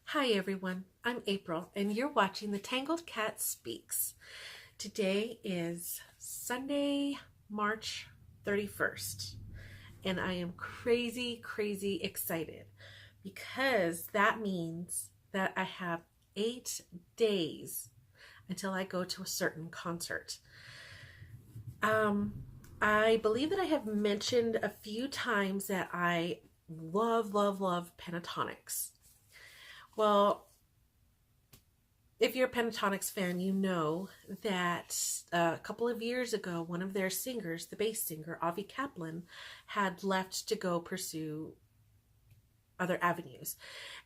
Hi everyone, I'm April and you're watching the Tangled Cat Speaks. Today is Sunday, March 31st, and I am crazy excited because that means that I have 8 days until I go to a certain concert. I believe that I have mentioned a few times that I love pentatonics. Well, if you're a Pentatonics fan, you know that a couple of years ago, one of their singers, the bass singer, Avi Kaplan, had left to go pursue other avenues.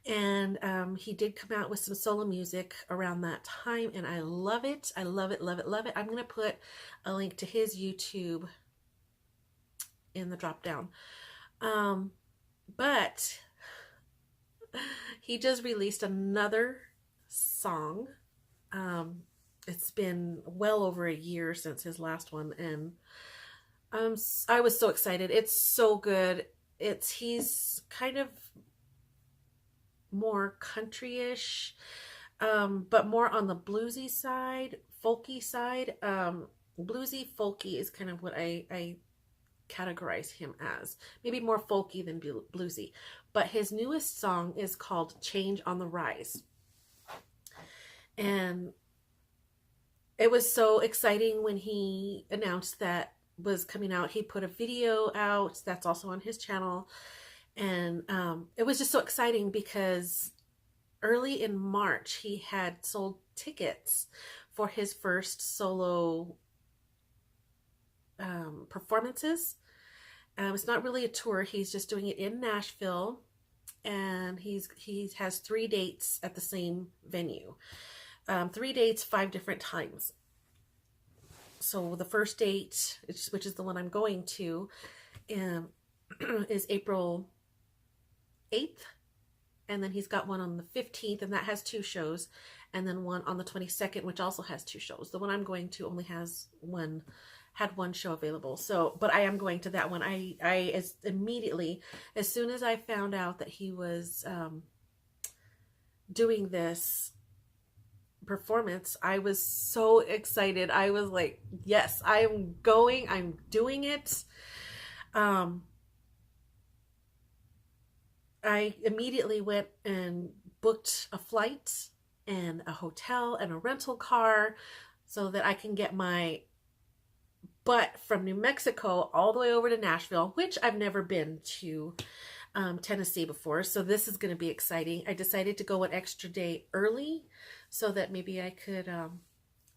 And he did come out with some solo music around that time, and I love it. I love it. I'm going to put a link to his YouTube in the drop down. But he just released another song. It's been well over a year since his last one, and I was so excited. It's so good. He's kind of more country-ish, but more on the bluesy side, folky side. Bluesy, folky is kind of what I categorize him as. Maybe more folky than bluesy. But his newest song is called Change on the Rise. And it was so exciting when he announced that was coming out. He put a video out that's also on his channel. And it was just so exciting because early in March, he had sold tickets for his first solo performances. It's not really a tour. He's just doing it in Nashville, and he has 3 dates at the same venue. 3 dates, 5 different times. So the first date, which is the one I'm going to, is April 8th. And then he's got one on the 15th, and that has 2 shows. And then one on the 22nd, which also has 2 shows. The one I'm going to only had one show available. So, but I am going to that one. Immediately, as soon as I found out that he was doing this performance, I was so excited. I was like, yes, I'm going, I'm doing it. I immediately went and booked a flight and a hotel and a rental car so that I can get my butt from New Mexico all the way over to Nashville, which I've never been to Tennessee before. So this is going to be exciting. I decided to go an extra day early so that maybe I could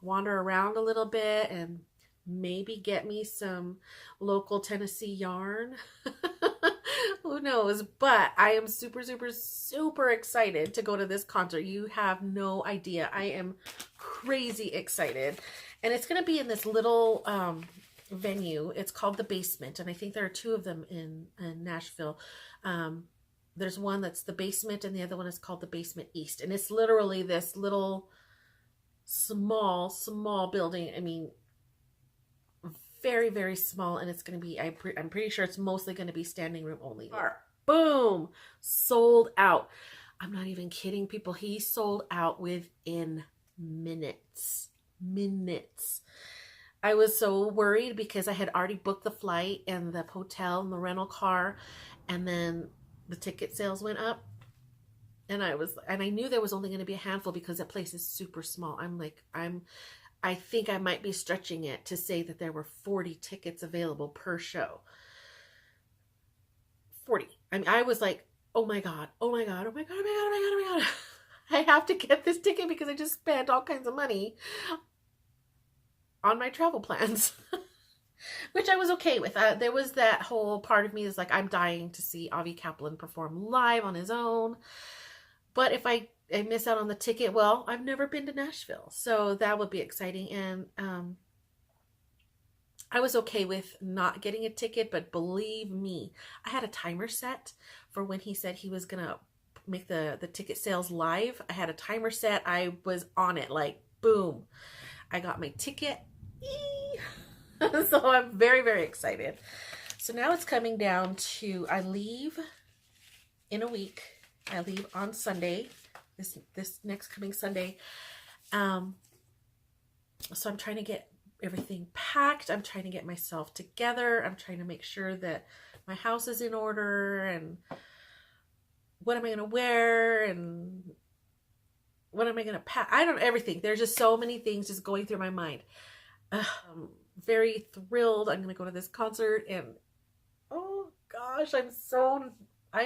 wander around a little bit and maybe get me some local Tennessee yarn. Who knows? But I am super excited to go to this concert. You have no idea. I am crazy excited. And it's going to be in this little venue. It's called The Basement. And I think there are 2 of them in Nashville. There's one that's The Basement, and the other one is called The Basement East. And it's literally this little small building. I mean, very small, and it's going to be, I'm pretty sure it's mostly going to be standing room only. Boom! Sold out. I'm not even kidding, people. He sold out within minutes. I was so worried because I had already booked the flight and the hotel and the rental car, and then the ticket sales went up, and I knew there was only going to be a handful because that place is super small. I think I might be stretching it to say that there were 40 tickets available per show. 40. I mean, I was like, oh my God. I have to get this ticket because I just spent all kinds of money on my travel plans, which I was okay with. There was that whole part of me is like, I'm dying to see Avi Kaplan perform live on his own. But if I miss out on the ticket, well, I've never been to Nashville, so that would be exciting. And I was okay with not getting a ticket, but believe me, I had a timer set for when he said he was gonna make the ticket sales live. I had a timer set. I was on it, like boom. I got my ticket. So I'm very excited. So now it's coming down to, I leave in a week. I leave on Sunday, this next coming Sunday. So I'm trying to get everything packed. I'm trying to get myself together. I'm trying to make sure that my house is in order, and what am I going to wear, and what am I going to pack? I don't know, everything. There's just so many things just going through my mind. I'm very thrilled. I'm going to go to this concert, and oh gosh, I'm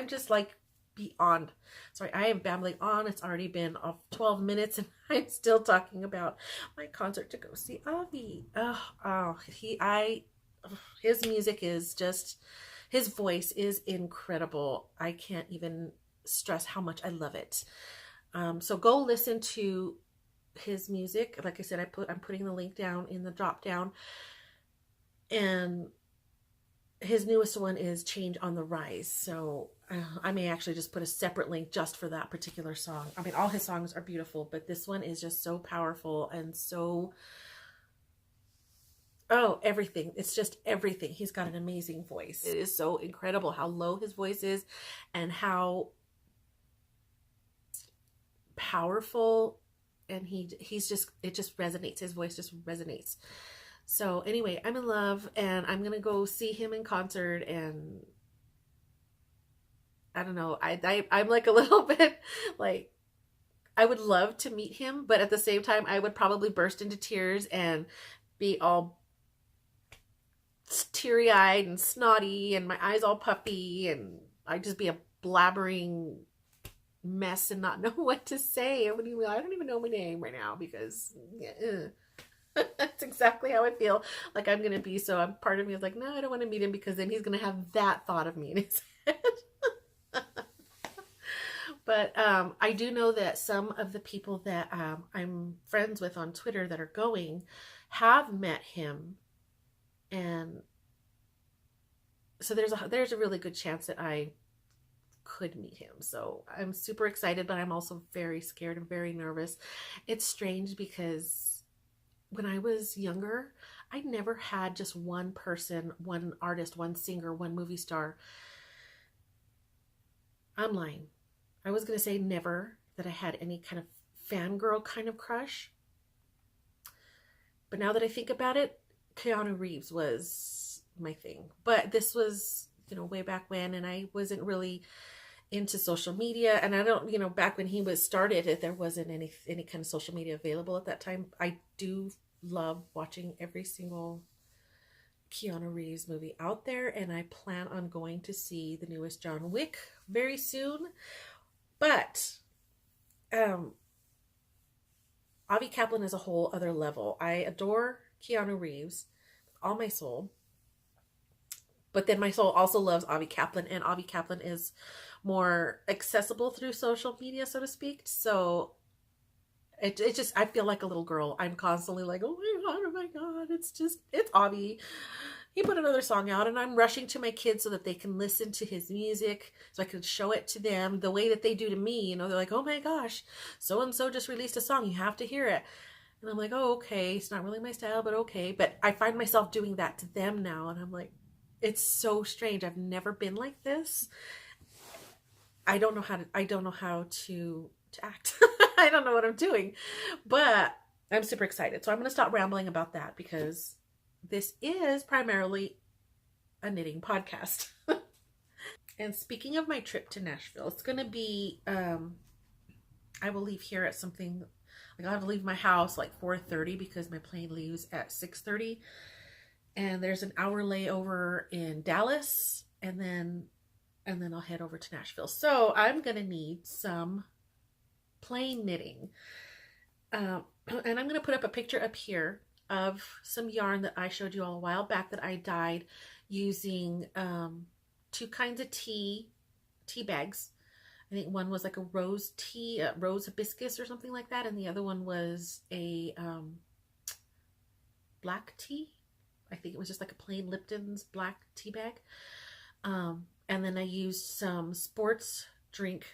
just like beyond. Sorry, I am babbling on. It's already been 12 minutes and I'm still talking about my concert to go see Avi. His music is just, his voice is incredible. I can't even stress how much I love it. So go listen to his music. Like I said, I'm putting the link down in the drop down, and his newest one is Change on the Rise. So I may actually just put a separate link just for that particular song. I mean, all his songs are beautiful, but this one is just so powerful and so, everything. It's just everything. He's got an amazing voice. It is so incredible how low his voice is and how powerful, and it just resonates. His voice just resonates. So anyway, I'm in love, and I'm gonna go see him in concert, and I don't know, I'm like a little bit like, I would love to meet him, but at the same time I would probably burst into tears and be all teary-eyed and snotty and my eyes all puffy, and I'd just be a blabbering mess and not know what to say. I don't even know my name right now, because that's exactly how I feel like I'm gonna be. So part of me is like, no, I don't want to meet him, because then he's gonna have that thought of me in his head. But I do know that some of the people that I'm friends with on Twitter that are going have met him, and so there's a really good chance that I could meet him. So I'm super excited, but I'm also very scared and very nervous. It's strange because when I was younger, I never had just one person, one artist, one singer, one movie star. I'm lying. I was going to say never that I had any kind of fangirl kind of crush. But now that I think about it, Keanu Reeves was my thing. But this was, way back when, and I wasn't really into social media. And I don't, back when he was started, there wasn't any kind of social media available at that time. I do love watching every single Keanu Reeves movie out there, and I plan on going to see the newest John Wick very soon. But Avi Kaplan is a whole other level. I adore Keanu Reeves with all my soul, but then my soul also loves Avi Kaplan, and Avi Kaplan is more accessible through social media, so to speak. So it just, I feel like a little girl. I'm constantly like, oh my God, it's Avi. He put another song out, and I'm rushing to my kids so that they can listen to his music, so I can show it to them the way that they do to me. They're like, oh my gosh, so-and-so just released a song. You have to hear it. And I'm like, oh, okay. It's not really my style, but okay. But I find myself doing that to them now. And I'm like, it's so strange. I've never been like this. I don't know how to act. I don't know what I'm doing, but I'm super excited. So I'm going to stop rambling about that, because this is primarily a knitting podcast. And speaking of my trip to Nashville, it's going to be, I will leave here at something, like I'll have to leave my house like 4:30, because my plane leaves at 6:30. And there's an hour layover in Dallas, and then I'll head over to Nashville. So I'm going to need some plain knitting. And I'm going to put up a picture up here of some yarn that I showed you all a while back that I dyed using two kinds of tea bags. I think one was like a rose tea, rose hibiscus or something like that, and the other one was a black tea. I think it was just like a plain Lipton's black tea bag. And then I used some sports drink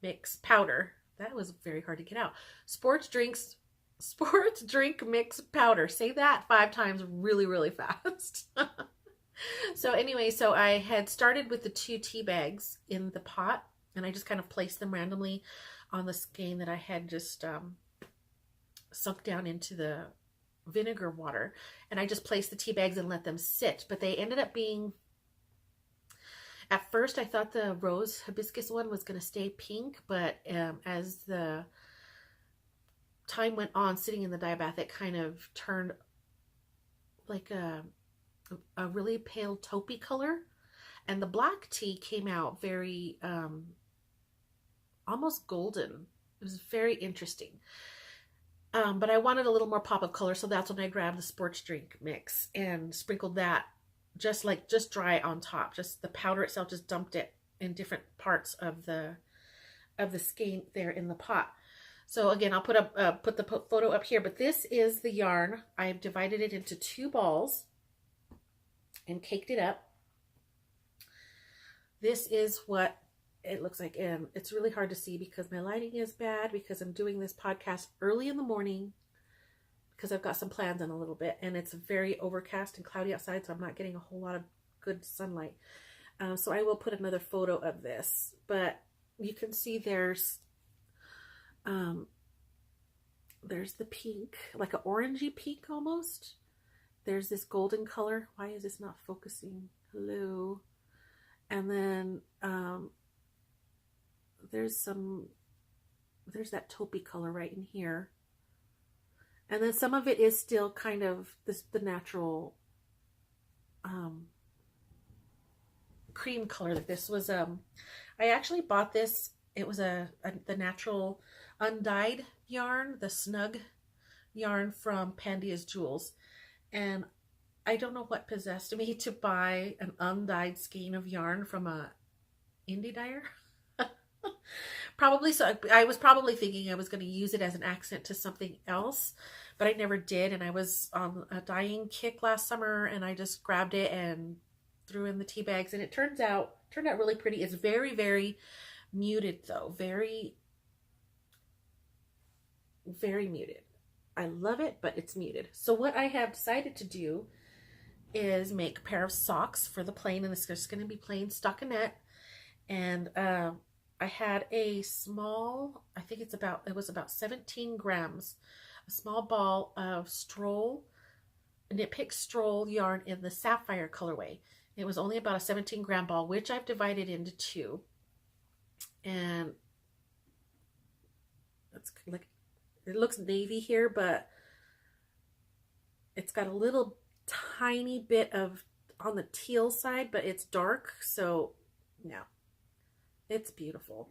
mix powder. That was very hard to get out. Sports drink mix powder. Say that 5 times really, really fast. So anyway, so I had started with the 2 tea bags in the pot, And I just kind of placed them randomly on the skein that I had just sunk down into the vinegar water. And I just placed the tea bags and let them sit. But they ended up being, at first I thought the rose hibiscus one was going to stay pink, but as the time went on sitting in the dye bath, it kind of turned like a really pale taupey color. And the black tea came out very almost golden. It was very interesting. But I wanted a little more pop of color, so that's when I grabbed the sports drink mix and sprinkled that just dry on top. Just the powder itself, just dumped it in different parts of the skein there in the pot. So again, I'll put the photo up here, but this is the yarn. I've divided it into 2 balls and caked it up. This is what it looks like, and it's really hard to see because my lighting is bad, because I'm doing this podcast early in the morning because I've got some plans in a little bit, and it's very overcast and cloudy outside, so I'm not getting a whole lot of good sunlight. So I will put another photo of this, but you can see there's the pink, like an orangey pink almost. There's this golden color. Why is this not focusing? Hello. And then there's that taupey color right in here. And then some of it is still kind of the natural cream color. Like this was I actually bought this. It was the natural undyed yarn, the snug yarn from Pandia's Jewels. And I don't know what possessed me to buy an undyed skein of yarn from a indie dyer. Probably so. I was probably thinking I was going to use it as an accent to something else, but I never did. And I was on a dyeing kick last summer, and I just grabbed it and threw in the tea bags, and it turned out really pretty. It's very, very muted though. Very, very muted. I love it, but it's muted. So what I have decided to do is make a pair of socks for the plain, and it's just going to be plain stockinette. And I had a small, I think it was about 17 grams, a small ball of Knit Pick Stroll yarn in the Sapphire colorway. It was only about a 17 gram ball, which I've divided into 2. And it's like, it looks navy here, but it's got a little tiny bit of on the teal side, but it's dark. So yeah, it's beautiful.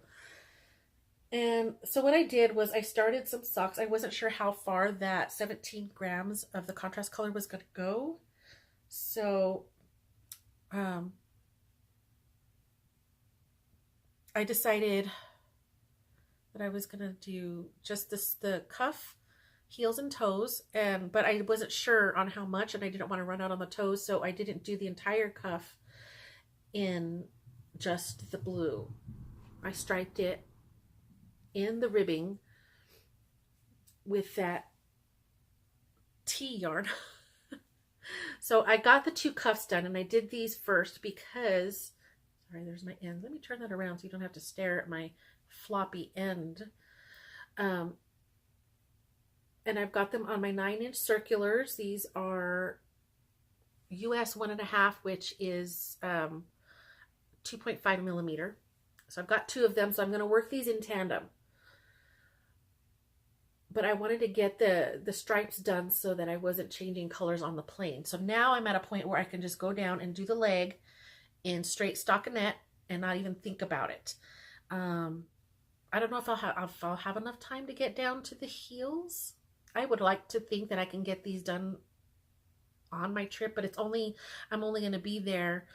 And so what I did was I started some socks. I wasn't sure how far that 17 grams of the contrast color was going to go. So I decided that I was going to do just the cuff, heels and toes, but I wasn't sure on how much, and I didn't want to run out on the toes, so I didn't do the entire cuff in just the blue. I striped it in the ribbing with that tea yarn. So I got the 2 cuffs done, and I did these first because, sorry, there's my ends. Let me turn that around so you don't have to stare at my floppy end. And I've got them on my 9-inch circulars. These are US 1.5, which is 2.5 millimeter. So I've got 2 of them, so I'm going to work these in tandem. But I wanted to get the stripes done so that I wasn't changing colors on the plain. So now I'm at a point where I can just go down and do the leg in straight stockinette and not even think about it. I don't know if I'll have enough time to get down to the heels. I would like to think that I can get these done on my trip, but I'm only going to be there.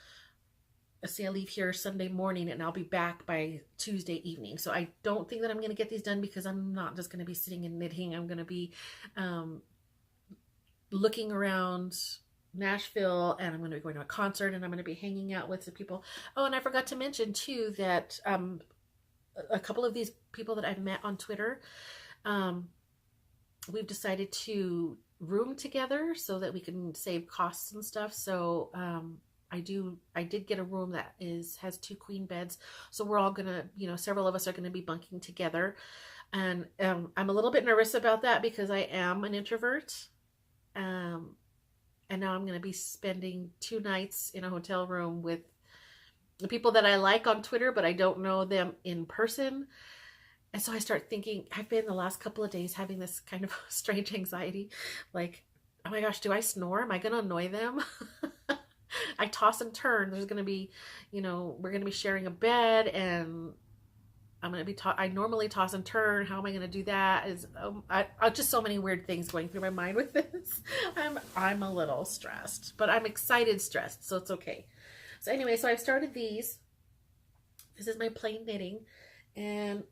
Let's say I leave here Sunday morning and I'll be back by Tuesday evening. So I don't think that I'm going to get these done because I'm not just going to be sitting and knitting. I'm going to be looking around Nashville, and I'm going to be going to a concert, and I'm going to be hanging out with the people. Oh, and I forgot to mention too that a couple of these people that I've met on Twitter, we've decided to room together so that we can save costs and stuff. So I did get a room that has 2 queen beds. So we're all gonna, several of us are gonna be bunking together. And I'm a little bit nervous about that because I am an introvert. And now I'm gonna be spending 2 nights in a hotel room with the people that I like on Twitter, but I don't know them in person. And so I start thinking, I've been the last couple of days having this kind of strange anxiety. Like, oh my gosh, do I snore? Am I going to annoy them? I toss and turn. There's going to be, we're going to be sharing a bed, and I'm going to be, I normally toss and turn. How am I going to do that? Just so many weird things going through my mind with this. I'm a little stressed, but I'm excited stressed, so it's okay. So anyway, so I've started these. This is my plain knitting, and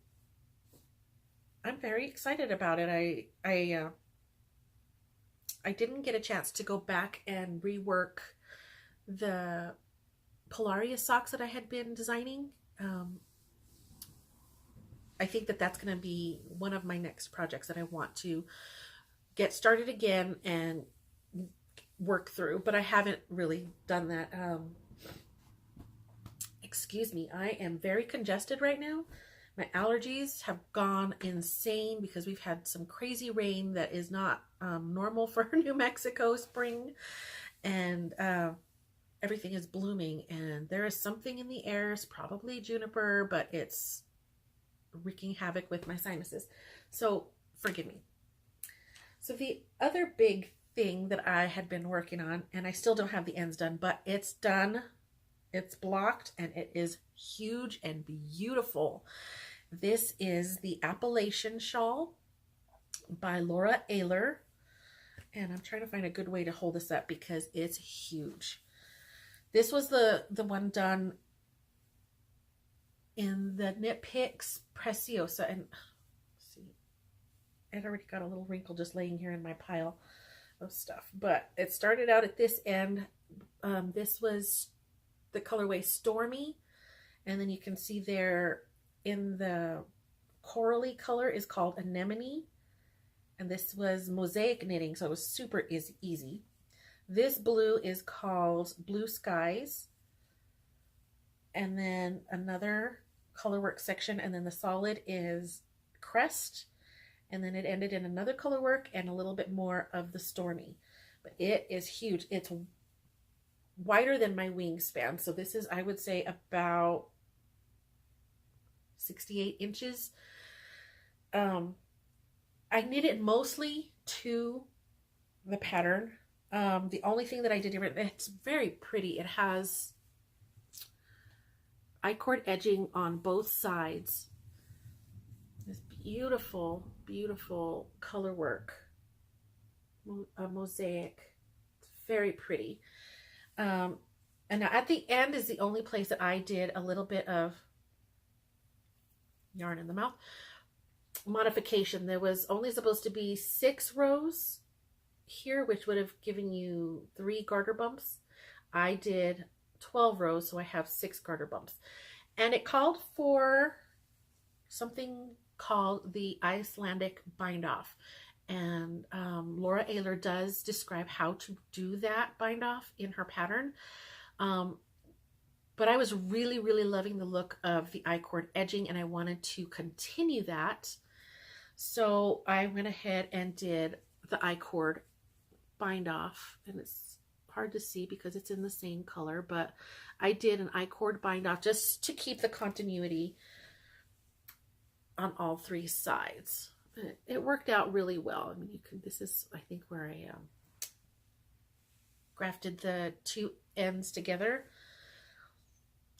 I'm very excited about it. I didn't get a chance to go back and rework the Polaria socks that I had been designing. I think that that's going to be one of my next projects that I want to get started again and work through, but I haven't really done that. Excuse me, I am very congested right now. My allergies have gone insane because we've had some crazy rain that is not normal for New Mexico spring, and everything is blooming, and there is something in the air. It's probably juniper, but it's wreaking havoc with my sinuses. So forgive me. So the other big thing that I had been working on, and I still don't have the ends done, but it's done. It's blocked, and it is huge and beautiful. This is the Appalachian Shawl by Laura Ayler. And I'm trying to find a good way to hold this up because it's huge. This was the one done in the Knit Picks Preciosa. And let's see, it already got a little wrinkle just laying here in my pile of stuff. But it started out at this end. This was the colorway Stormy. And then you can see there in the corally color is called Anemone. And this was mosaic knitting, so it was super easy. This blue is called Blue Skies. And then another colorwork section, and then the solid is Crest. And then it ended in another colorwork and a little bit more of the Stormy. But it is huge. It's wider than my wingspan. So this is, I would say, about 68 inches. I knit it mostly to the pattern. The only thing that I did different, it's very pretty. It has I-cord edging on both sides. This beautiful, beautiful color work. A mosaic. It's very pretty. And now at the end is the only place that I did a little bit of yarn in the mouth modification. There was only supposed to be 6 rows here, which would have given you 3 garter bumps. I did 12 rows, so I have 6 garter bumps. And it called for something called the Icelandic bind off. And Laura Ayler does describe how to do that bind off in her pattern. But I was really, really loving the look of the I-cord edging, and I wanted to continue that. So I went ahead and did the I-cord bind off, and it's hard to see because it's in the same color, but I did an I-cord bind off just to keep the continuity on all 3 sides. It worked out really well. I mean, you can, this is, I think, where I grafted the 2 ends together.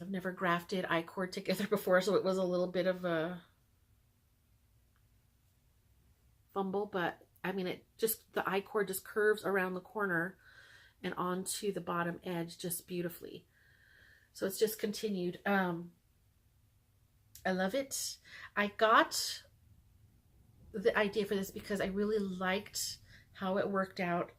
I've never grafted I-cord together before, so it was a little bit of a fumble, but I mean, it just, the I-cord just curves around the corner and onto the bottom edge just beautifully. So it's just continued. I love it. I got the idea for this because I really liked how it worked out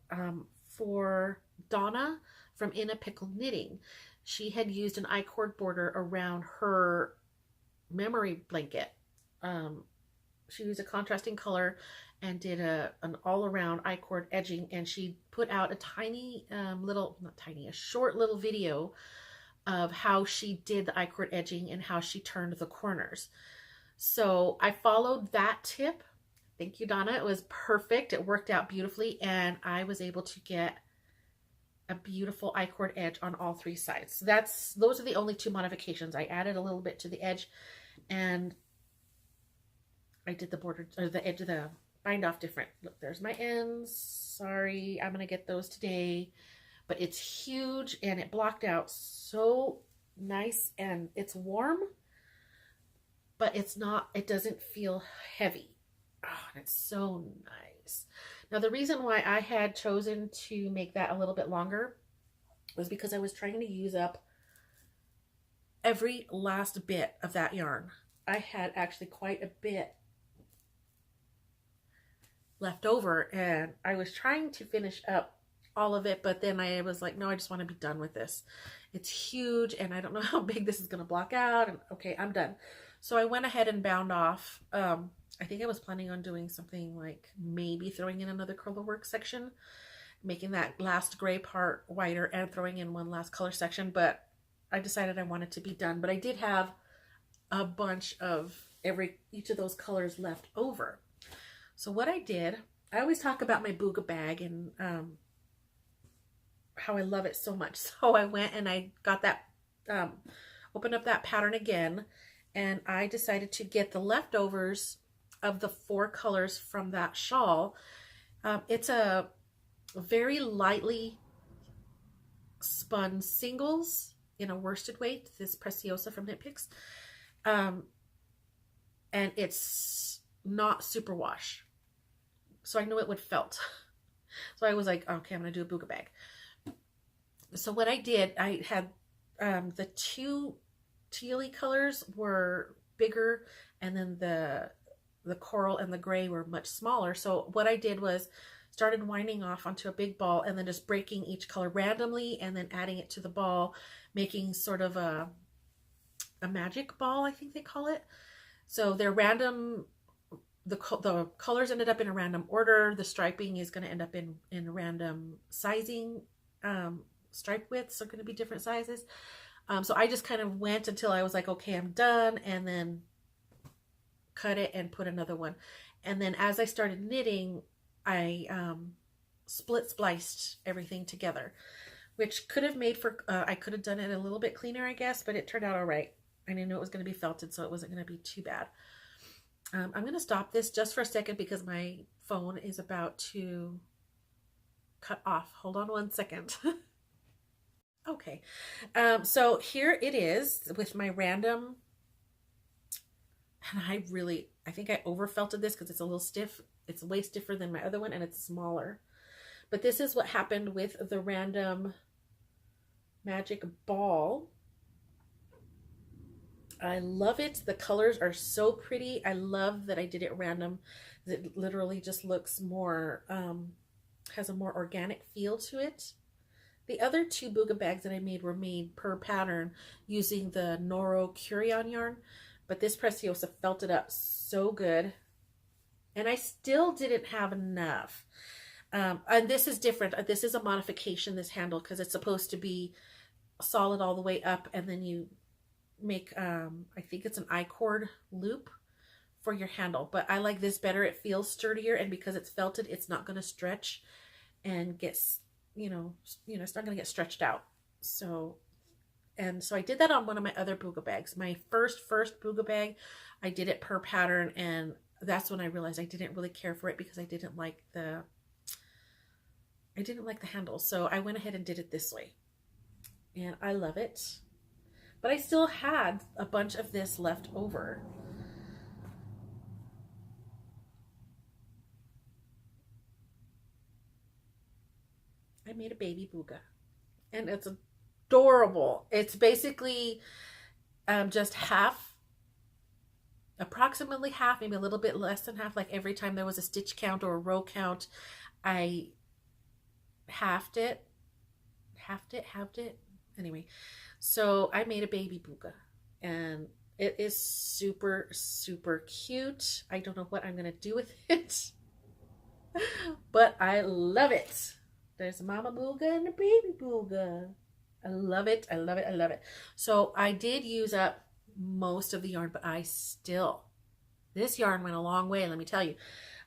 for Donna from In a Pickle Knitting. She had used an I-cord border around her memory blanket she used a contrasting color and did an all-around I-cord edging, and she put out a tiny a short little video of how she did the I-cord edging and how she turned the corners. So I followed that tip. Thank you, Donna. It was perfect. It worked out beautifully, and I was able to get a beautiful I-cord edge on all 3 sides. So those are the only 2 modifications. I added a little bit to the edge, and I did the border, or the edge of the bind off different. Look, there's my ends. Sorry, I'm gonna get those today, but it's huge and it blocked out so nice, and it's warm, but it doesn't feel heavy. Oh, and it's so nice. Now, the reason why I had chosen to make that a little bit longer was because I was trying to use up every last bit of that yarn. I had actually quite a bit left over, and I was trying to finish up all of it, but then I was like, no, I just want to be done with this. It's huge, and I don't know how big this is going to block out, and okay, I'm done. So I went ahead and bound off. I think I was planning on doing something like maybe throwing in another color work section, making that last gray part whiter and throwing in one last color section, but I decided I wanted to be done. But I did have a bunch of each of those colors left over. So what I did, I always talk about my booga bag and how I love it so much. So I went and I got that, opened up that pattern again, and I decided to get the leftovers of the 4 colors from that shawl. It's a very lightly spun singles in a worsted weight, this Preciosa from Knit Picks. And it's not super wash. So I knew it would felt. So I was like, okay, I'm going to do a booga bag. So what I did, I had the 2 tealy colors were bigger, and then the coral and the gray were much smaller. So what I did was started winding off onto a big ball and then just breaking each color randomly and then adding it to the ball, making sort of a magic ball, I think they call it. So they're random. The colors ended up in a random order. The striping is going to end up in random sizing. Stripe widths are going to be different sizes. So I just kind of went until I was like, okay, I'm done, and then cut it and put another one. And then as I started knitting, I split spliced everything together, which could have made for, I could have done it a little bit cleaner, I guess, but it turned out all right. I didn't know it was going to be felted, so it wasn't going to be too bad. I'm going to stop this just for a second because my phone is about to cut off. Hold on one second. Okay. So here it is with my random, and I think I over felted this because it's a little stiff. It's way stiffer than my other one, and it's smaller. But this is what happened with the random magic ball. I love it. The colors are so pretty. I love that I did it random. It literally just looks more, has a more organic feel to it. The other 2 booga bags that I made were made per pattern using the Noro Curion yarn, but this Preciosa felted up so good, and I still didn't have enough. And this is different. This is a modification, this handle, because it's supposed to be solid all the way up, and then you make, I think it's an I-cord loop for your handle, but I like this better. It feels sturdier, and because it's felted, it's not going to stretch and get, you know, it's not going to get stretched out. So I did that on one of my other booga bags. My first booga bag, I did it per pattern, and that's when I realized I didn't really care for it because I didn't like the handle. So I went ahead and did it this way, and I love it. But I still had a bunch of this left over. I made a baby booga, and it's adorable. It's basically just half, approximately half, maybe a little bit less than half. Like every time there was a stitch count or a row count, I halved it. Anyway, so I made a baby booga, and It is super, super cute. I don't know what I'm going to do with it, but I love it. There's Mama Booga and the Baby Booga. I love it. I love it. I love it. So I did use up most of the yarn, but this yarn went a long way, let me tell you.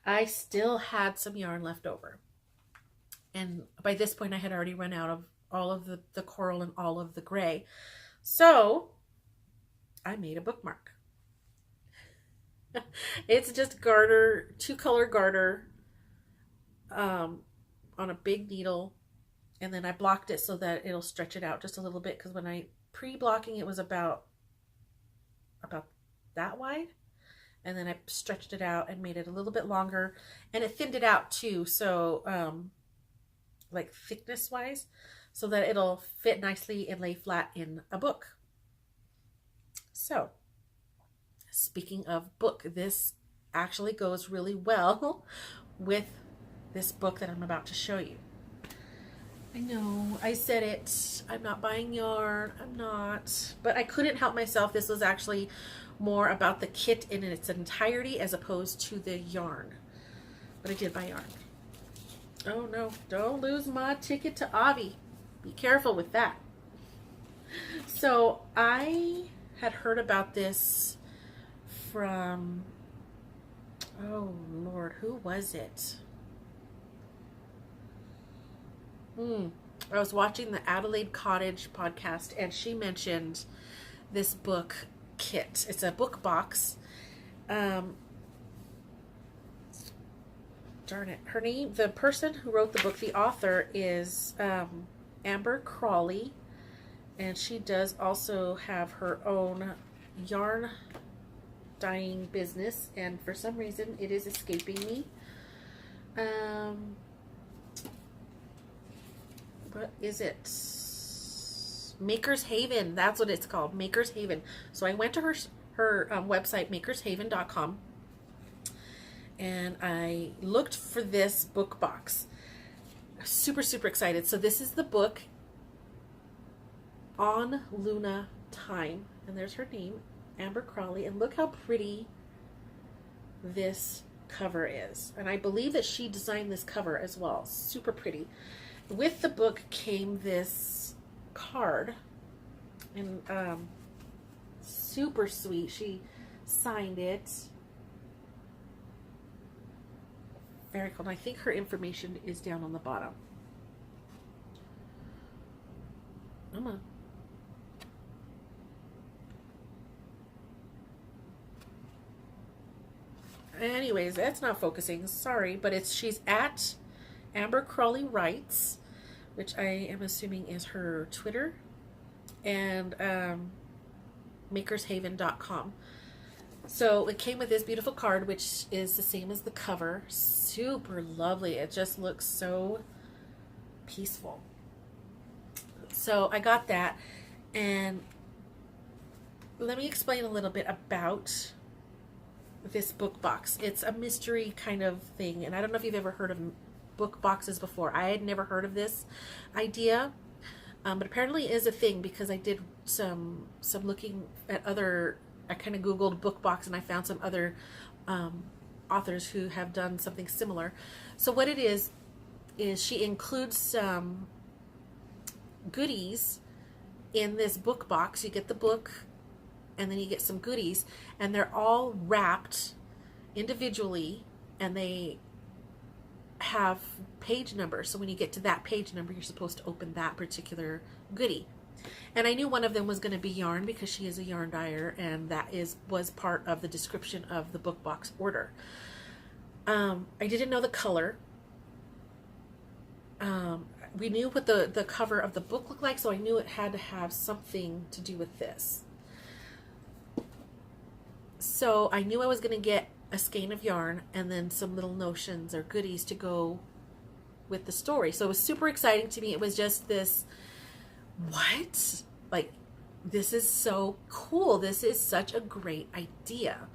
I still had some yarn left over. And by this point, I had already run out of all of the coral and all of the gray. So I made a bookmark. It's just garter, 2-color garter on a big needle. And then I blocked it so that it'll stretch it out just a little bit. Because when I pre-blocking, it was about that wide. And then I stretched it out and made it a little bit longer. And it thinned it out too. So like thickness wise. So that it'll fit nicely and lay flat in a book. So, speaking of book, this actually goes really well with this book that I'm about to show you. I know, I said it. I'm not buying yarn. I'm not. But I couldn't help myself. This was actually more about the kit in its entirety as opposed to the yarn. But I did buy yarn. Oh no, don't lose my ticket to Avi. Be careful with that. So I had heard about this from, oh Lord, who was it? I was watching the Adelaide Cottage podcast and she mentioned this book kit. It's a book box. Darn it. Her name, the person who wrote the book, the author is Amber Crawley. And she does also have her own yarn dyeing business. And for some reason, it is escaping me. What is it? Maker's Haven. That's what it's called. Maker's Haven. So I went to her website, makershaven.com. And I looked for this book box. Super, super excited. So this is the book On Luna Time. And there's her name, Amber Crawley. And look how pretty this cover is. And I believe that she designed this cover as well. Super pretty. With the book came this card. And super sweet. She signed it. Very cool. And I think her information is down on the bottom. Come on. Anyways, that's not focusing. Sorry, but she's at Amber Crawley Writes, which I am assuming is her Twitter, and makershaven.com. So it came with this beautiful card, which is the same as the cover. Super lovely. It just looks so peaceful. So I got that, and let me explain a little bit about this book box. It's a mystery kind of thing, and I don't know if you've ever heard of book boxes before. I had never heard of this idea, but apparently it is a thing because I did some looking at other. I kind of Googled book box and I found some other authors who have done something similar. So what it is she includes some goodies in this book box. You get the book and then you get some goodies, and they're all wrapped individually, and they have page numbers. So when you get to that page number, you're supposed to open that particular goodie. And I knew one of them was going to be yarn because she is a yarn dyer, and that was part of the description of the book box order. I didn't know the color. We knew what the cover of the book looked like, so I knew it had to have something to do with this. So I knew I was going to get a skein of yarn and then some little notions or goodies to go with the story. So it was super exciting to me. It was just this, what? Like, this is so cool. This is such a great idea.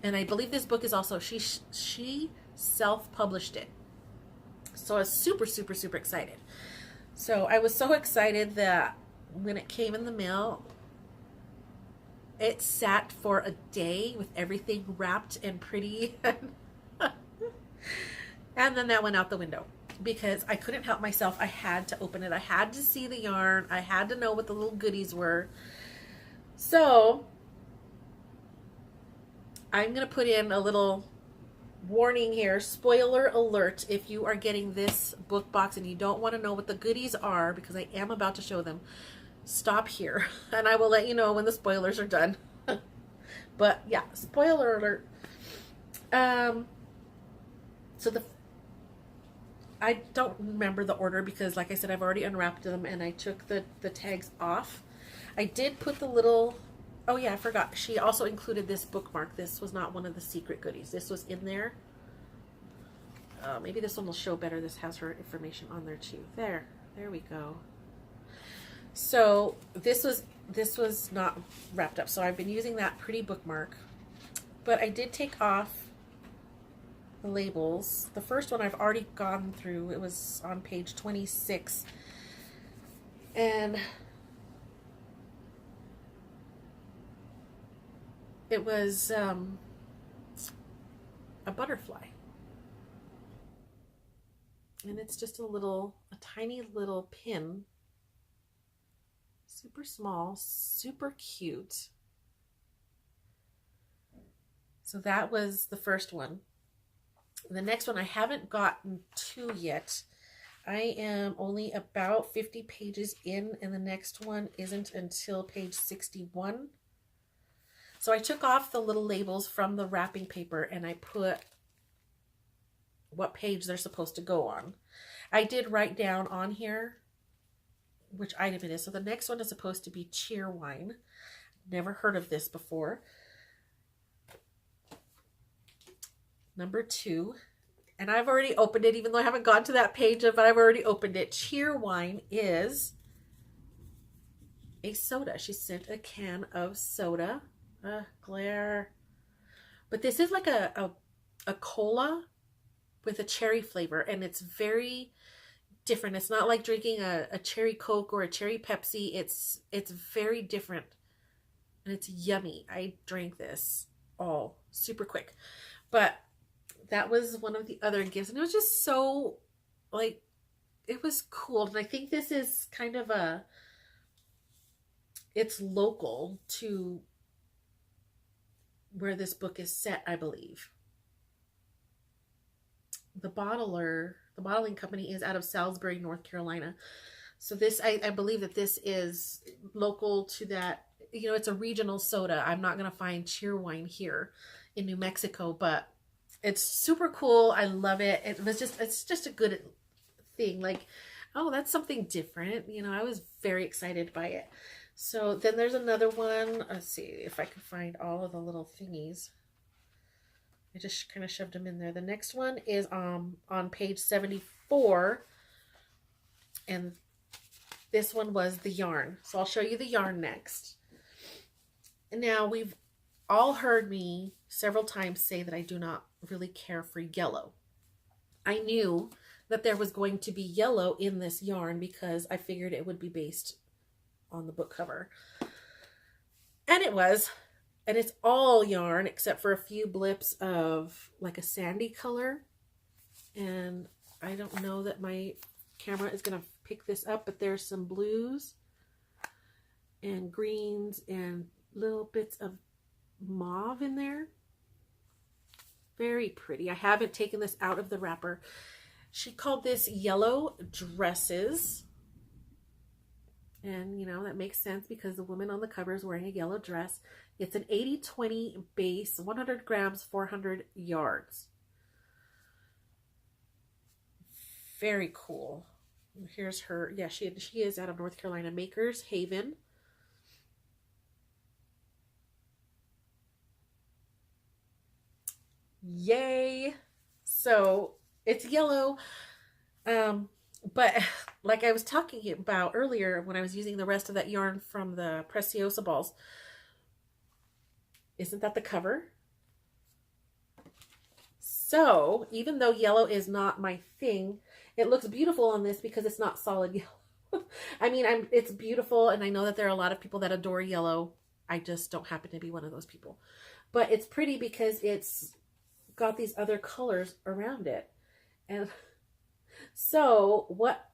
And I believe this book is also, she self-published it. So I was super, super, super excited. So I was so excited that when it came in the mail, It sat for a day with everything wrapped and pretty. And then that went out the window because I couldn't help myself. I had to open it. I had to see the yarn. I had to know what the little goodies were. So I'm going to put in a little warning here. Spoiler alert. If you are getting this book box and you don't want to know what the goodies are, because I am about to show them, stop here and I will let you know when the spoilers are done. But yeah, spoiler alert. So I don't remember the order because, like I said, I've already unwrapped them and I took the tags off. I did put the little, oh yeah, I forgot. She also included this bookmark. This was not one of the secret goodies. This was in there. Maybe this one will show better. This has her information on there too. There we go. So this was not wrapped up. So I've been using that pretty bookmark, but I did take off the labels. The first one I've already gone through. It was on page 26. And it was a butterfly. And it's just a tiny little pin. Super small, super cute. So that was the first one. The next one I haven't gotten to yet. I am only about 50 pages in, and the next one isn't until page 61. So I took off the little labels from the wrapping paper and I put what page they're supposed to go on. I did write down on here which item it is. So the next one is supposed to be Cheerwine. Never heard of this before. Number 2, and I've already opened it, even though I haven't gotten to that page, but I've already opened it. Cheerwine is a soda. She sent a can of soda. Glare. But this is like a cola with a cherry flavor, and it's very different. It's not like drinking a cherry Coke or a cherry Pepsi. It's very different, and it's yummy. I drank this all super quick, but that was one of the other gifts, and it was just so, like, it was cool. And I think this is kind of it's local to where this book is set, I believe. The bottling company is out of Salisbury, North Carolina. So this, I believe that this is local to that. You know, it's a regional soda. I'm not going to find Cheerwine here in New Mexico, but it's super cool. I love it. It's just a good thing. Like, oh, that's something different. You know, I was very excited by it. So then there's another one. Let's see if I can find all of the little thingies. I just kind of shoved them in there. The next one is on page 74. And this one was the yarn. So I'll show you the yarn next. And now we've all heard me several times say that I do not really care for yellow. I knew that there was going to be yellow in this yarn because I figured it would be based on the book cover. And it was. And it's all yarn except for a few blips of like a sandy color. And I don't know that my camera is going to pick this up, but there's some blues and greens and little bits of mauve in there. Very pretty. I haven't taken this out of the wrapper. She called this Yellow Dresses. And, you know, that makes sense because the woman on the cover is wearing a yellow dress. It's an 80-20 base, 100 grams, 400 yards. Very cool. Here's her. Yeah, she is out of North Carolina. Makers Haven. Yay. So it's yellow. But like I was talking about earlier when I was using the rest of that yarn from the Preciosa balls, isn't that the cover? So even though yellow is not my thing, it looks beautiful on this because it's not solid yellow. I mean, it's beautiful, and I know that there are a lot of people that adore yellow. I just don't happen to be one of those people. But it's pretty because it's got these other colors around it. And so what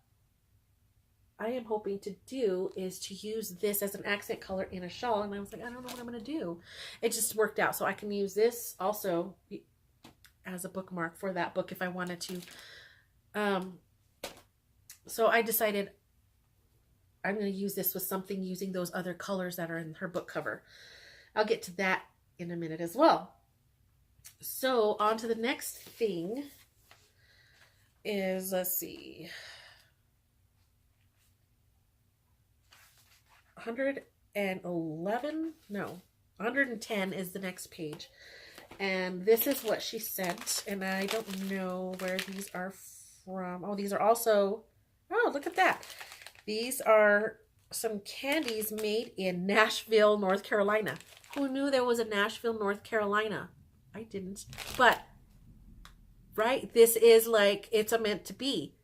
I am hoping to do is to use this as an accent color in a shawl. And I was like, I don't know what I'm going to do. It just worked out. So I can use this also as a bookmark for that book if I wanted to. So I decided I'm going to use this with something using those other colors that are in her book cover. I'll get to that in a minute as well. So on to the next thing is, let's see, 111, no, 110 is the next page. And this is what she sent. And I don't know where these are from. Oh, these are also, oh, look at that. These are some candies made in Nashville, North Carolina. Who knew there was a Nashville, North Carolina? I didn't. But, right, this is like, it's a meant to be.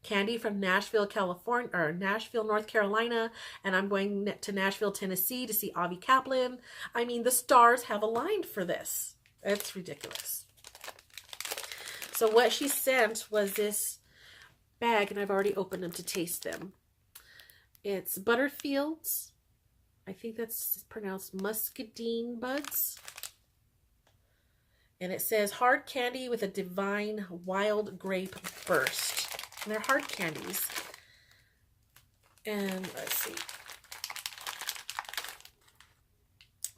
Candy from Nashville, California, or Nashville, North Carolina, and I'm going to Nashville, Tennessee to see Avi Kaplan. I mean, the stars have aligned for this. It's ridiculous. So what she sent was this bag, and I've already opened them to taste them. It's Butterfields. I think that's pronounced muscadine buds. And it says hard candy with a divine wild grape burst. And they're hard candies. And let's see.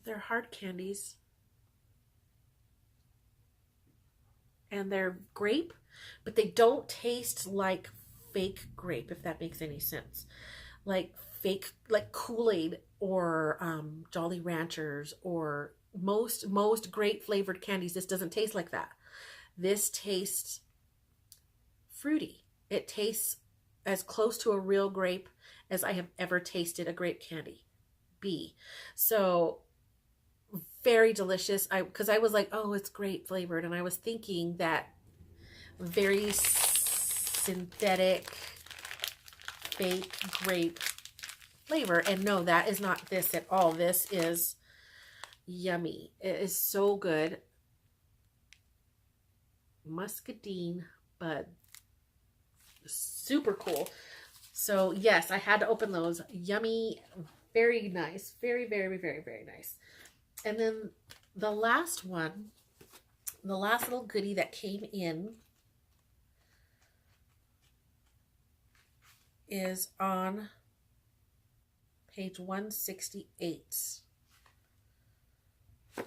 They're hard candies. And they're grape, but they don't taste like fake grape, if that makes any sense. Like fake, like Kool-Aid or Jolly Ranchers or most grape flavored candies. This doesn't taste like that. This tastes fruity. It tastes as close to a real grape as I have ever tasted a grape candy be. So very delicious. Because I was like, oh, it's grape flavored. And I was thinking that very synthetic fake grape flavor. And no, that is not this at all. This is yummy. It is so good. Muscadine bud. Super cool. So yes, I had to open those. Yummy, very nice, very, very, very, very nice. And then the last one, the last little goodie that came in is on page 168.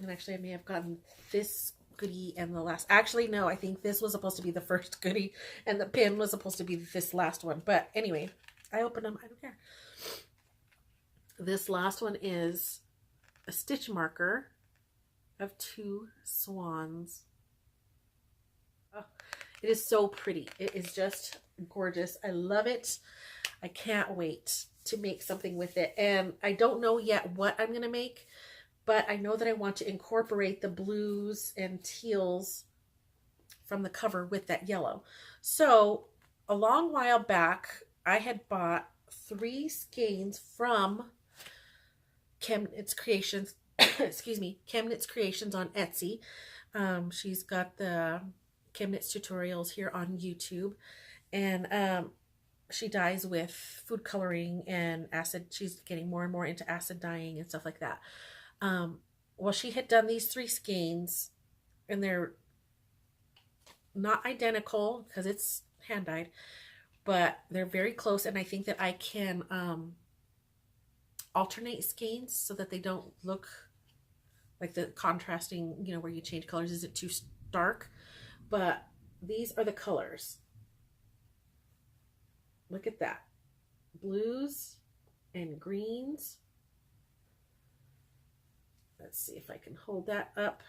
And actually I may have gotten this goodie and the last, actually no, I think this was supposed to be the first goodie and the pin was supposed to be this last one, but anyway, I opened them. I don't care. This last one is a stitch marker of 2 swans. Oh, it is so pretty. It is just gorgeous. I love it. I can't wait to make something with it, and I don't know yet what I'm gonna make, but I know that I want to incorporate the blues and teals from the cover with that yellow. So a long while back, I had bought 3 skeins from Chemnitz Creations, excuse me, Chemnitz Creations on Etsy. She's got the Chemnitz tutorials here on YouTube, and she dyes with food coloring and acid. She's getting more and more into acid dyeing and stuff like that. Well, she had done these 3 skeins, and they're not identical because it's hand dyed, but they're very close, and I think that I can alternate skeins so that they don't look like the contrasting, you know, where you change colors isn't too stark. But these are the colors. Look at that. Blues and greens. Let's see if I can hold that up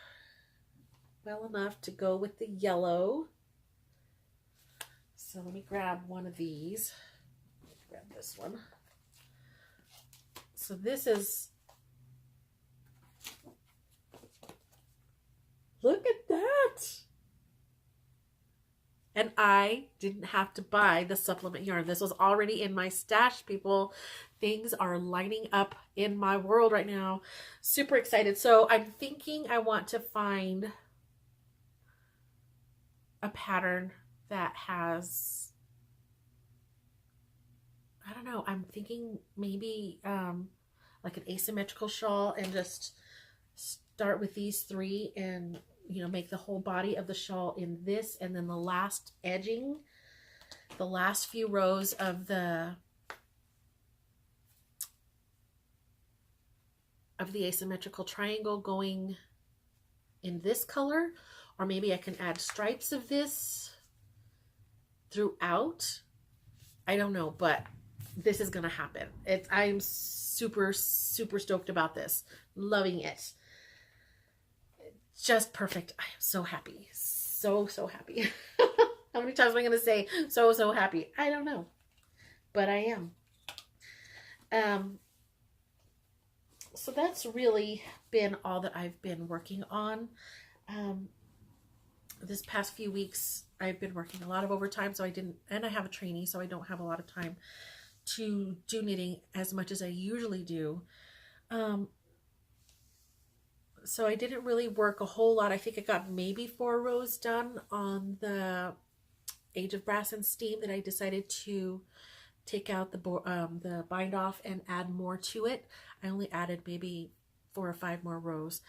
well enough to go with the yellow. So let me grab one of these. Grab this one. So this is, look at that. And I didn't have to buy the supplement yarn. This was already in my stash, people. things are lining up in my world right now. Super excited. So I'm thinking I want to find a pattern that has, I don't know, I'm thinking maybe like an asymmetrical shawl, and just start with these three and, you know, make the whole body of the shawl in this, and then the last edging, the last few rows of the asymmetrical triangle going in this color. Or maybe I can add stripes of this throughout. I don't know, but this is gonna happen. I'm super stoked about this. Loving it. Just perfect. I am so happy. So happy. How many times am I gonna say so happy? I don't know, but I am. So that's really been all that I've been working on. This past few weeks, I've been working a lot of overtime, so and I have a trainee, so I don't have a lot of time to do knitting as much as I usually do. So I didn't really work a whole lot. I think I got maybe 4 rows done on the Age of Brass and Steam that I decided to take out the bind off and add more to it. I only added maybe 4 or 5 more rows.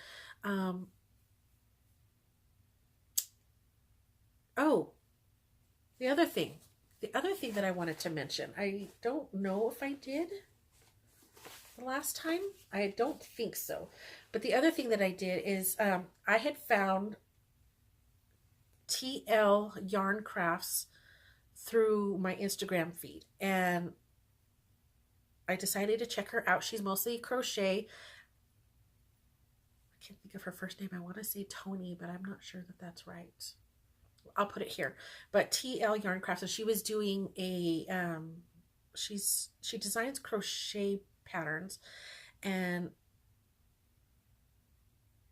Oh, the other thing that I wanted to mention, I don't know if I did the last time. I don't think so. But the other thing that I did is I had found TL Yarn Crafts through my Instagram feed, and I decided to check her out. She's mostly crochet. I can't think of her first name. I want to say Tony, but I'm not sure that that's right. I'll put it here. But TL Yarn Crafts, so she was doing a she designs crochet patterns, and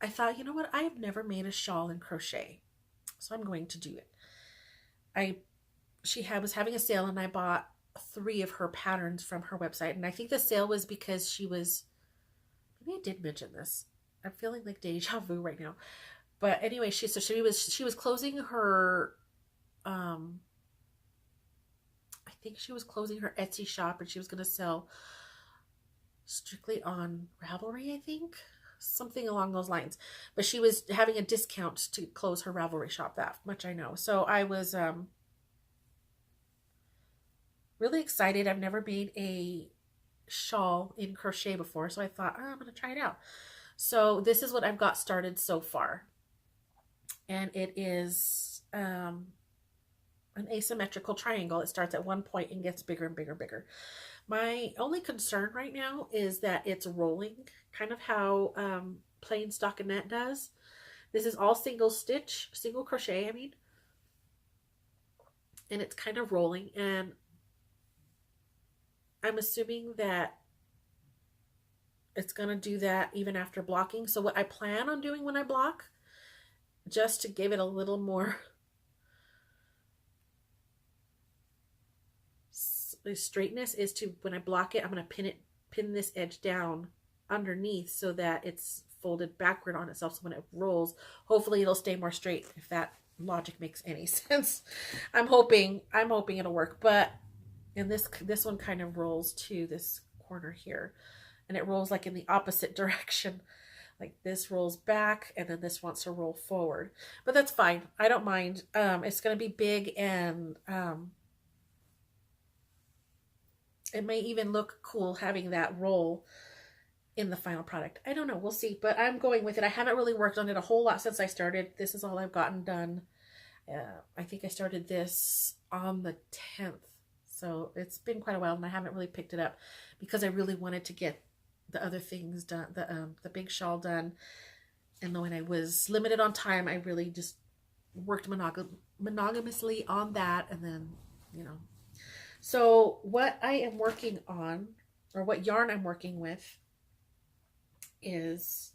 I thought, you know what, I have never made a shawl in crochet, so I'm going to do it. She was having a sale, and I bought 3 of her patterns from her website, and I think the sale was because maybe I did mention this. I'm feeling like deja vu right now. But anyway, she was closing her I think she was closing her Etsy shop, and she was going to sell strictly on Ravelry, I think. Something along those lines. But she was having a discount to close her Ravelry shop, that much I know. So I was really excited. I've never made a shawl in crochet before, so I thought, oh, I'm going to try it out. So this is what I've got started so far. And it is an asymmetrical triangle. It starts at one point and gets bigger and bigger and bigger. My only concern right now is that it's rolling, kind of how plain stockinette does. This is all single crochet, I mean. And it's kind of rolling, and I'm assuming that it's going to do that even after blocking. So what I plan on doing when I block, just to give it a little more straightness, is to, when I block it, I'm going to pin this edge down underneath so that it's folded backward on itself. So when it rolls, hopefully it'll stay more straight, if that logic makes any sense. I'm hoping it'll work. But and this one kind of rolls to this corner here, and it rolls like in the opposite direction. Like this rolls back, and then this wants to roll forward. But that's fine. I don't mind. It's going to be big, and it may even look cool having that roll in the final product. I don't know. We'll see. But I'm going with it. I haven't really worked on it a whole lot since I started. This is all I've gotten done. I think I started this on the 10th. So it's been quite a while, and I haven't really picked it up because I really wanted to get the other things done, the big shawl done. And when I was limited on time, I really just worked monogamously on that. And then, you know, so what I am working on, or what yarn I'm working with, is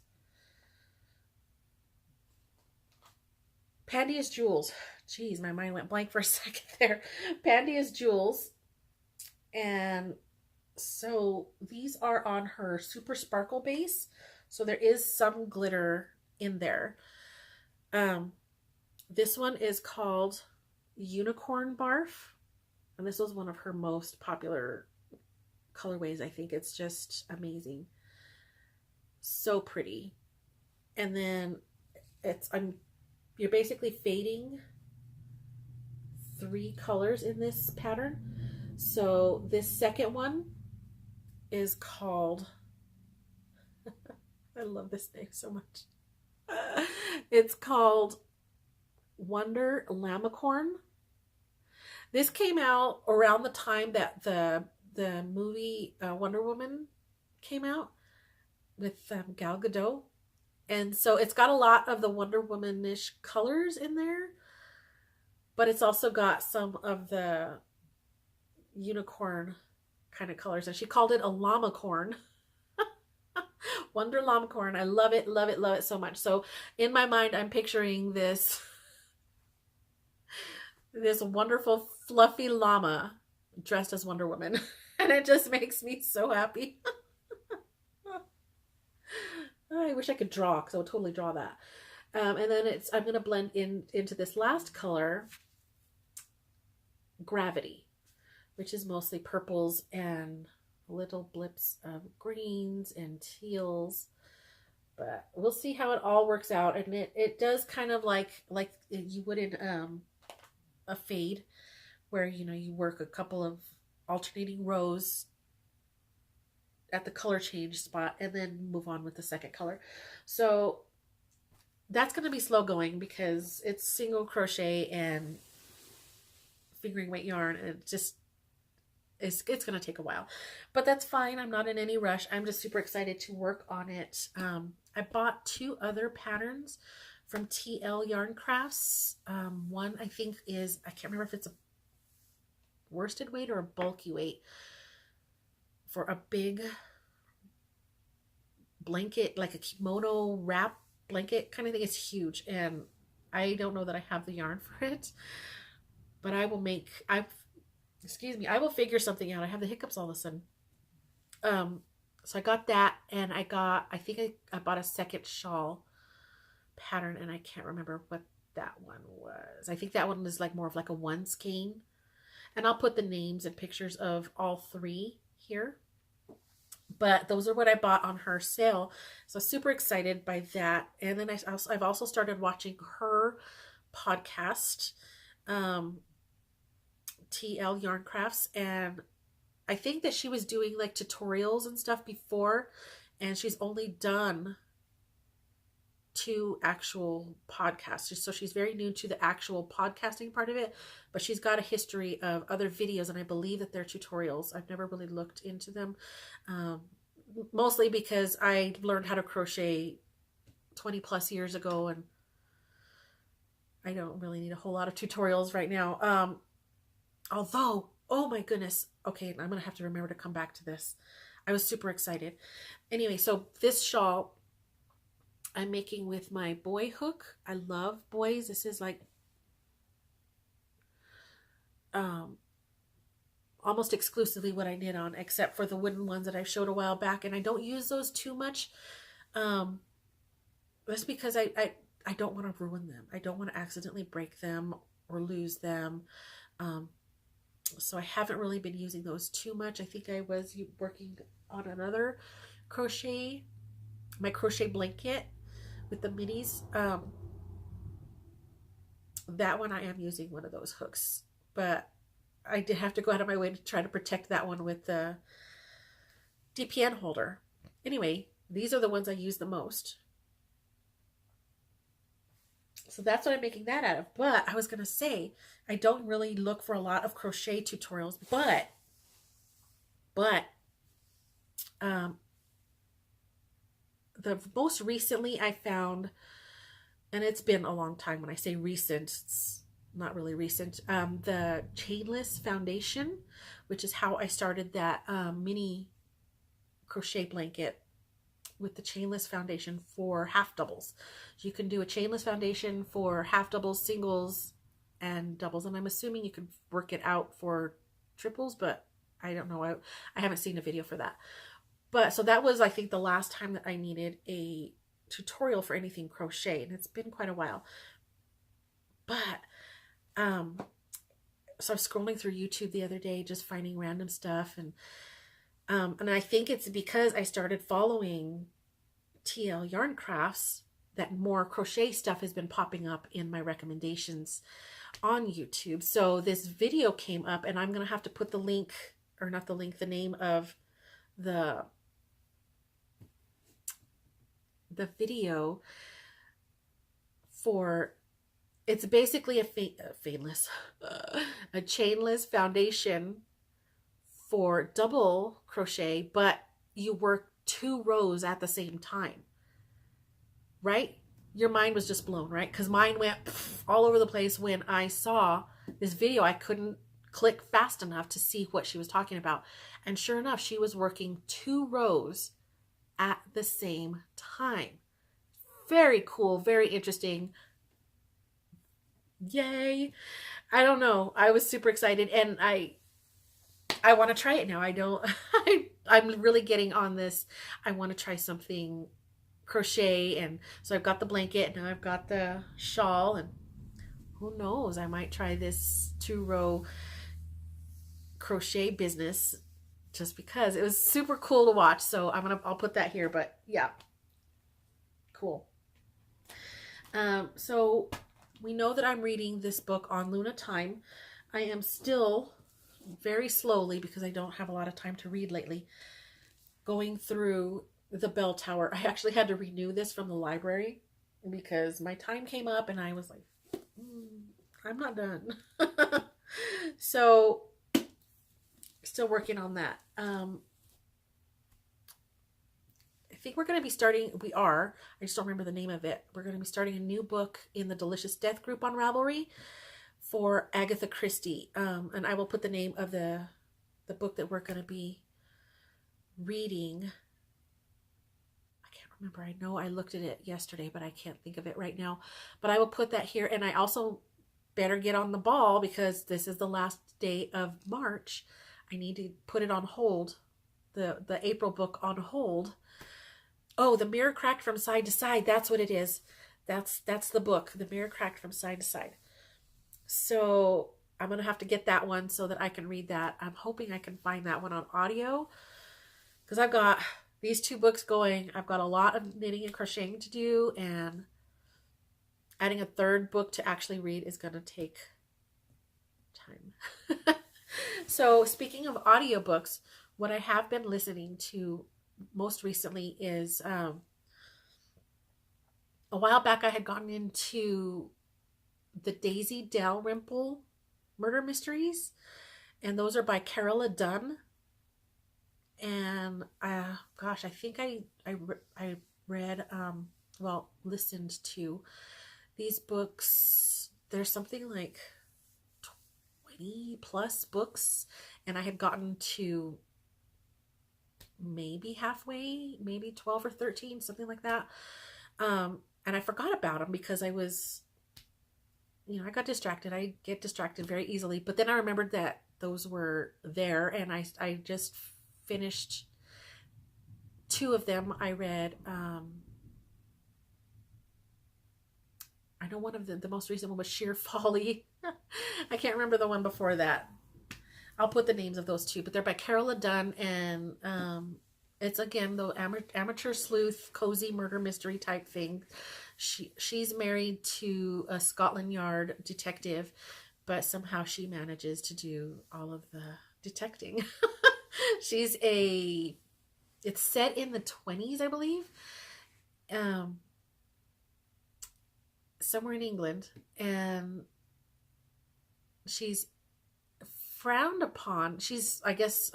Pandia's Jewels. Jeez, my mind went blank for a second there. Pandia's Jewels. And So these are on her Super Sparkle base. So there is some glitter in there. Um, this one is called Unicorn Barf. And this was one of her most popular colorways. I think it's just amazing. So pretty. And then you're basically fading 3 colors in this pattern. So this second one is called, I love this name so much. It's called Wonder Lamicorn. This came out around the time that the movie Wonder Woman came out with Gal Gadot. And so it's got a lot of the Wonder Woman-ish colors in there, but it's also got some of the unicorn kind of colors. And she called it a llamacorn. Wonder Llamacorn. I love it, love it, love it so much. So in my mind, I'm picturing this wonderful fluffy llama dressed as Wonder Woman. And it just makes me so happy. I wish I could draw, because I would totally draw that. And then I'm going to blend into this last color, Gravity, which is mostly purples and little blips of greens and teals. But we'll see how it all works out. And it does kind of like you would in a fade, where you work a couple of alternating rows at the color change spot and then move on with the second color. So that's going to be slow going because it's single crochet and fingering weight yarn, and it's going to take a while, but that's fine. I'm not in any rush. I'm just super excited to work on it. I bought 2 other patterns from TL Yarn Crafts. One I think is, I can't remember if it's a worsted weight or a bulky weight, for a big blanket, like a kimono wrap blanket kind of thing. It's huge, and I don't know that I have the yarn for it, but I will figure something out. I have the hiccups all of a sudden. So I got that, and I bought a second shawl pattern, and I can't remember what that one was. I think that one was more of a one skein, and I'll put the names and pictures of all 3 here. But those are what I bought on her sale. So super excited by that. And then I've also started watching her podcast, TL Yarn Crafts. And I think that she was doing tutorials and stuff before. And she's only done 2 actual podcasts. So she's very new to the actual podcasting part of it. But she's got a history of other videos, and I believe that they're tutorials. I've never really looked into them. Mostly because I learned how to crochet 20 plus years ago, and I don't really need a whole lot of tutorials right now. Although, oh my goodness. Okay, I'm going to have to remember to come back to this. I was super excited. Anyway, so this shawl I'm making with my boy hook. I love boys. This is almost exclusively what I knit on, except for the wooden ones that I showed a while back, and I don't use those too much. That's because I don't want to ruin them. I don't want to accidentally break them or lose them. So I haven't really been using those too much. I think I was working on another my crochet blanket with the minis. That one I am using one of those hooks, but I did have to go out of my way to try to protect that one with the DPN holder. Anyway, these are the ones I use the most. So that's what I'm making that out of. But I was going to say, I don't really look for a lot of crochet tutorials, but the most recently I found, and it's been a long time. When I say recent, it's not really recent, the chainless foundation, which is how I started that mini crochet blanket with the chainless foundation for half doubles. So you can do a chainless foundation for half doubles, singles, and doubles, and I'm assuming you could work it out for triples, but I don't know. I haven't seen a video for that. But so that was, I think, the last time that I needed a tutorial for anything crochet, and it's been quite a while. But so I was scrolling through YouTube the other day, just finding random stuff, and I think it's because I started following TL Yarn Crafts that more crochet stuff has been popping up in my recommendations on YouTube. So this video came up, and I'm gonna have to put the link, or not the link, the name of the video for. It's basically a chainless foundation for double crochet, but you work 2 rows at the same time, right? Your mind was just blown, right? Because mine went all over the place when I saw this video. I couldn't click fast enough to see what she was talking about. And sure enough, she was working 2 rows at the same time. Very cool, very interesting. Yay. I don't know. I was super excited, and I want to try it now. I'm really getting on this. I want to try something crochet, and so I've got the blanket, now I've got the shawl, and who knows, I might try this 2-row crochet business just because it was super cool to watch. So I'll put that here, but yeah, cool. So we know that I'm reading this book on Luna time. I am still very slowly, because I don't have a lot of time to read lately, going through the Bell Tower. I actually had to renew this from the library because my time came up and I was like, I'm not done. So still working on that. I think we're going to be starting, I just don't remember the name of it. We're going to be starting a new book in the Delicious Death group on Ravelry for Agatha Christie. And I will put the name of the book that we're going to be reading. I can't remember. I know I looked at it yesterday, but I can't think of it right now. But I will put that here. And I also better get on the ball, because this is the last day of March. I need to put it on hold, the April book on hold. Oh, The Mirror Cracked from Side to Side. That's what it is. That's the book, The Mirror Cracked from Side to Side. So I'm going to have to get that one so that I can read that. I'm hoping I can find that one on audio, because I've got these 2 books going. I've got a lot of knitting and crocheting to do, and adding a 3rd book to actually read is going to take time. So speaking of audiobooks, what I have been listening to most recently is a while back I had gotten into the Daisy Dalrymple murder mysteries, and those are by Carola Dunn. And gosh, I think I read listened to these books. There's something like 20 plus books, and I had gotten to maybe halfway, maybe 12 or 13, something like that. And I forgot about them because I was, I got distracted. I get distracted very easily. But then I remembered that those were there, and I just finished 2 of them. I read, I know one of the most recent one was Sheer Folly. I can't remember the one before that. I'll put the names of those 2, but they're by Carola Dunn, and it's again the amateur sleuth, cozy murder mystery type thing. She's married to a Scotland Yard detective, but somehow she manages to do all of the detecting. It's set in the 20s, I believe, somewhere in England, and she's frowned upon. I guess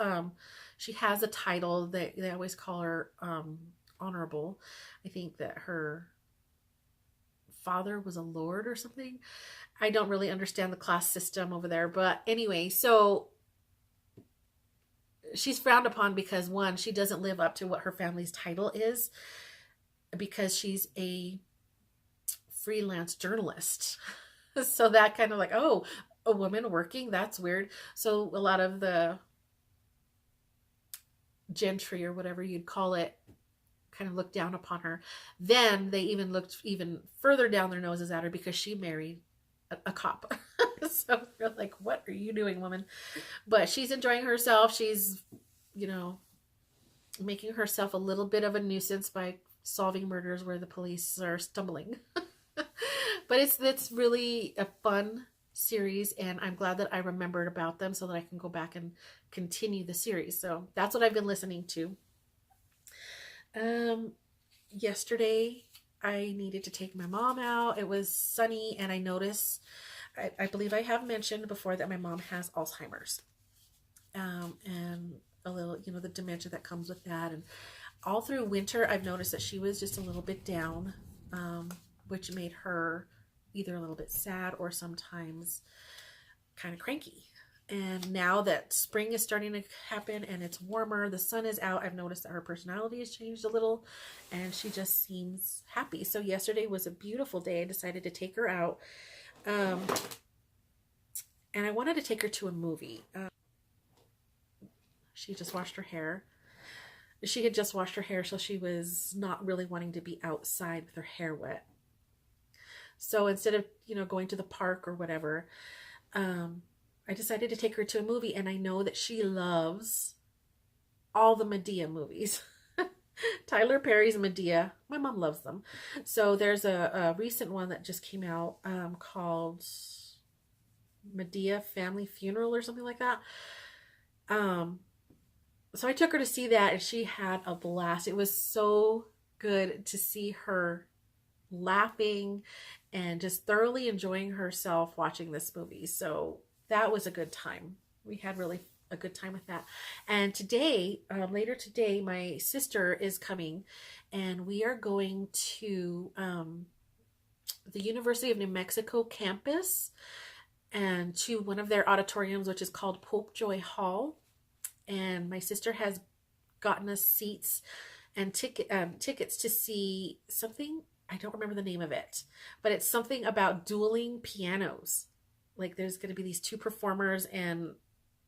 she has a title that they always call her honorable. I think that her father was a lord or something. I don't really understand the class system over there, but anyway, so she's frowned upon because, one, she doesn't live up to what her family's title is, because she's a freelance journalist. So that kind of like, oh, a woman working, that's weird. So a lot of the gentry or whatever you'd call it kind of looked down upon her. Then they even looked even further down their noses at her because she married a cop. So they're like, what are you doing, woman? But she's enjoying herself. She's, you know, making herself a little bit of a nuisance by solving murders where the police are stumbling. But it's really a fun series, and I'm glad that I remembered about them so that I can go back and continue the series. So that's what I've been listening to. Yesterday I needed to take my mom out. It was sunny, and I noticed, I believe I have mentioned before that my mom has Alzheimer's, and a little, you know, the dementia that comes with that. And all through winter, I've noticed that she was just a little bit down, which made her either a little bit sad or sometimes kind of cranky. And now that spring is starting to happen and it's warmer, the sun is out, I've noticed that her personality has changed a little and she just seems happy. So yesterday was a beautiful day. I decided to take her out. And I wanted to take her to a movie. She just washed her hair. She had just washed her hair, so she was not really wanting to be outside with her hair wet. So instead of, you know, going to the park or whatever, I decided to take her to a movie, and I know that she loves all the Medea movies. Tyler Perry's Medea. My mom loves them. So there's a recent one that just came out called Medea Family Funeral or something like that. So I took her to see that, and she had a blast. It was so good to see her laughing and just thoroughly enjoying herself watching this movie. So that was a good time. We had really a good time with that. And today, later today, my sister is coming, and we are going to the University of New Mexico campus and to one of their auditoriums, which is called Popejoy Hall. And my sister has gotten us seats and tickets to see something. I don't remember the name of it, but it's something about dueling pianos. Like there's going to be these two performers, and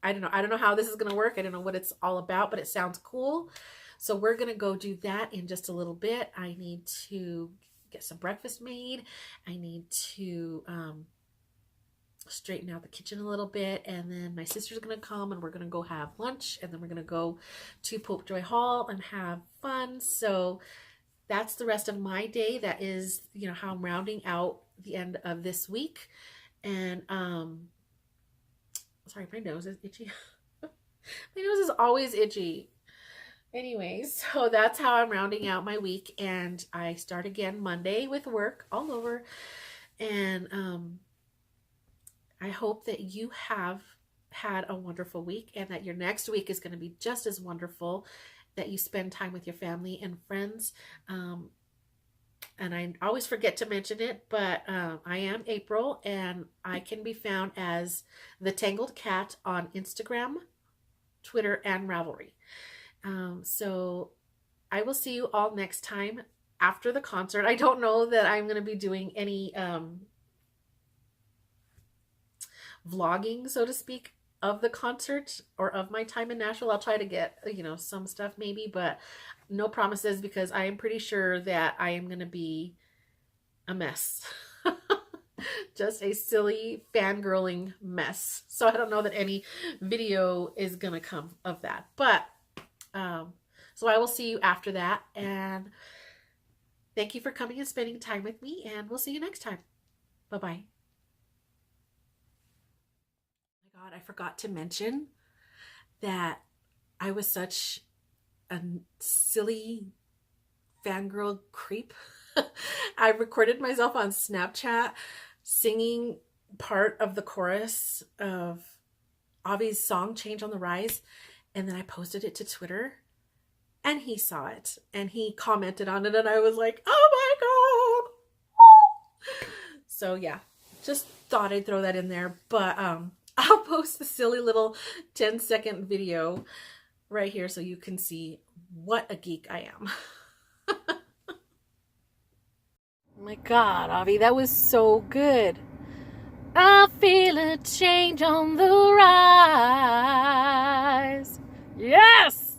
I don't know how this is going to work. I don't know what it's all about, but it sounds cool. So we're going to go do that in just a little bit. I need to get some breakfast made. I need to straighten out the kitchen a little bit, and then my sister's gonna come and we're gonna go have lunch, and then we're gonna go to Popejoy Hall and have fun. So that's the rest of my day. That is, you know, how I'm rounding out the end of this week. And sorry, my nose is itchy. My nose is always itchy. Anyways, so that's how I'm rounding out my week, and I start again Monday with work all over. And I hope that you have had a wonderful week, and that your next week is going to be just as wonderful, that you spend time with your family and friends. And I always forget to mention it, but I am April, and I can be found as the Tangled Cat on Instagram, Twitter, and Ravelry. So I will see you all next time after the concert. I don't know that I'm going to be doing any vlogging, so to speak, of the concert or of my time in Nashville. I'll try to get, you know, some stuff maybe, but no promises, because I am pretty sure that I am going to be a mess. Just a silly fangirling mess. So I don't know that any video is going to come of that. But so I will see you after that, and thank you for coming and spending time with me, and we'll see you next time. Bye-bye. God, I forgot to mention that I was such a silly fangirl creep. I recorded myself on Snapchat singing part of the chorus of Avi's song Change on the Rise, and then I posted it to Twitter, and he saw it and he commented on it, and I was like, oh my God. So yeah, just thought I'd throw that in there. But I'll post the silly little 10-second video right here so you can see what a geek I am. Oh my God, Avi, that was so good. I feel a change on the rise. Yes!